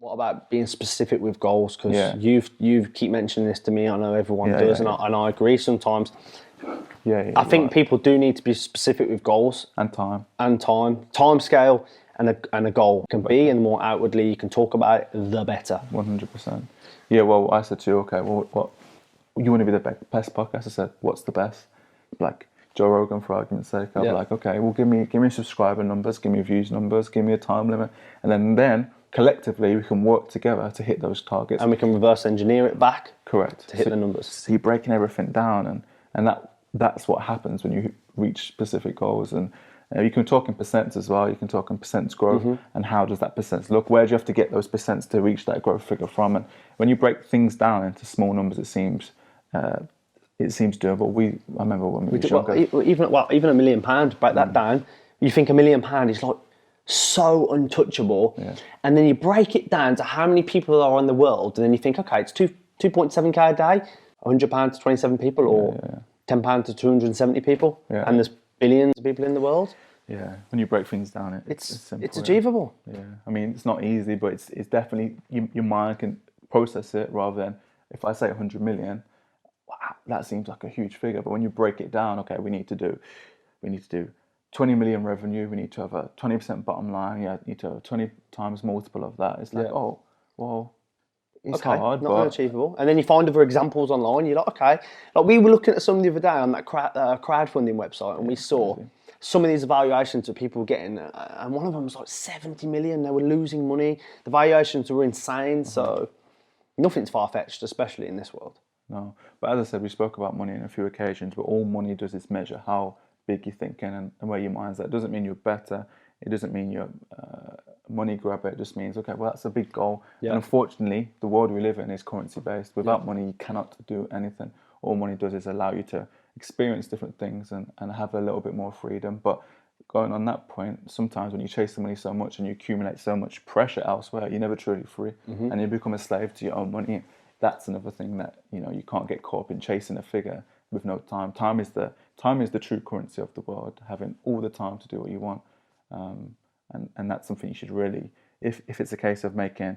What about being specific with goals? Because Yeah. you've keep mentioning this to me. I know everyone does, and I agree sometimes. I think people do need to be specific with goals and time, time scale, and a goal can be, and the more outwardly you can talk about it, the better. 100%. Yeah. Well, I said to you, okay, well, what you want to be the best podcast? I said, what's the best? Like Joe Rogan, for argument's sake. I'll be like, okay, well, give me subscriber numbers, give me views numbers, give me a time limit, and then collectively we can work together to hit those targets. And we can reverse engineer it back. Correct. To hit the numbers. So you're breaking everything down, and that's what happens when you reach specific goals. And you can talk in percents as well. You can talk in percents growth, and how does that percents look? Where do you have to get those percents to reach that growth figure from? And when you break things down into small numbers, it seems doable. I remember when we were younger. Even £1 million, break that down. You think £1 million is like so untouchable, and then you break it down to how many people are in the world, and then you think, okay, it's 2.7k a day, £100 to 27 people, or £10 to 270 people, and there's billions of people in the world. Yeah, when you break things down, it's simple, it's achievable. Yeah, I mean, it's not easy, but it's definitely your mind can process it. Rather than if I say 100 million, wow, that seems like a huge figure. But when you break it down, okay, we need to do 20 million revenue. We need to have a 20% bottom line. Yeah, need to have a 20 times multiple of that. It's like, oh, well, it's hard, not but unachievable. And then you find other examples online. You're like, okay, like we were looking at some the other day on that crowdfunding website, and we saw some of these evaluations that people were getting, and one of them was like 70 million. They were losing money. The valuations were insane. So nothing's far-fetched, especially in this world. No, but as I said, we spoke about money on a few occasions, but all money does is measure how big you're thinking and where your mind's at. It doesn't mean you're better. It doesn't mean you're a money grabber. It just means, okay, well, that's a big goal. Yeah. And unfortunately, the world we live in is currency-based. Without money, you cannot do anything. All money does is allow you to experience different things and have a little bit more freedom. But going on that point, sometimes when you chase the money so much and you accumulate so much pressure elsewhere, you're never truly free. And you become a slave to your own money. That's another thing that, you can't get caught up in chasing a figure with no time. Time is the true currency of the world, having all the time to do what you want. And that's something you should really, if it's a case of making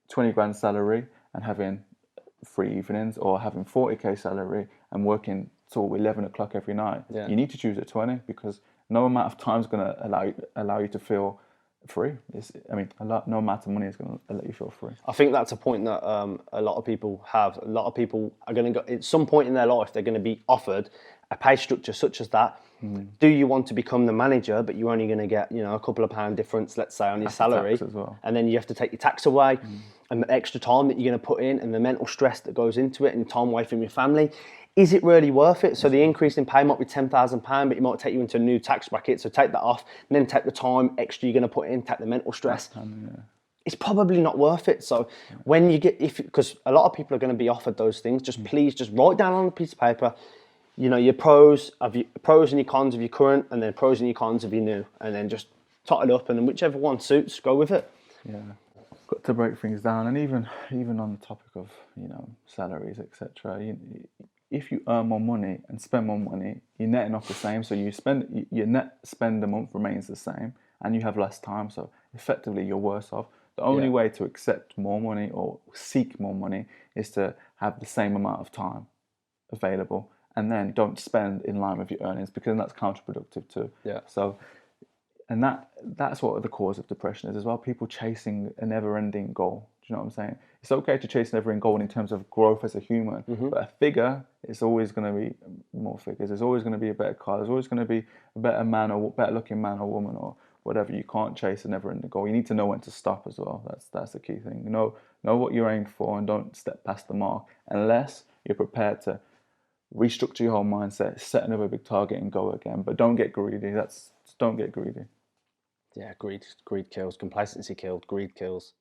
20 grand salary and having 3 evenings, or having 40k salary and working till 11 o'clock every night, you need to choose at 20, because no amount of time is going to allow you to feel free. No amount of money is going to let you feel free. I think that's a point that a lot of people have. A lot of people are going to go at some point in their life. They're going to be offered a pay structure such as that. Do you want to become the manager, but you're only going to get a couple of pound difference, let's say, on your salary, as well. And then you have to take your tax away, and the extra time that you're going to put in, and the mental stress that goes into it, and time away from your family. Is it really worth it? So the increase in pay might be £10,000, but it might take you into a new tax bracket. So take that off, and then take the time extra you're going to put in, take the mental stress. It's probably not worth it. So when you because a lot of people are going to be offered those things, please just write down on a piece of paper, your pros and your cons of your current, and then pros and your cons of your new, and then just tot it up, and then whichever one suits, go with it. Yeah, got to break things down, and even on the topic of salaries, etc. If you earn more money and spend more money, you're netting off the same. So your net spend a month remains the same, and you have less time. So effectively, you're worse off. The only way to accept more money or seek more money is to have the same amount of time available, and then don't spend in line with your earnings, because that's counterproductive too. Yeah. So, and that's what the cause of depression is as well. People chasing a never-ending goal. Do you know what I'm saying? It's okay to chase a never-ending goal in terms of growth as a human, but a figure, it's always going to be more figures. There's always going to be a better car. There's always going to be a better man or better-looking man or woman or whatever. You can't chase a never-ending goal. You need to know when to stop as well. That's the key thing. Know what you're aiming for, and don't step past the mark unless you're prepared to restructure your whole mindset, set another big target, and go again. But don't get greedy. Don't get greedy. Yeah, greed kills. Complacency kills. Greed kills.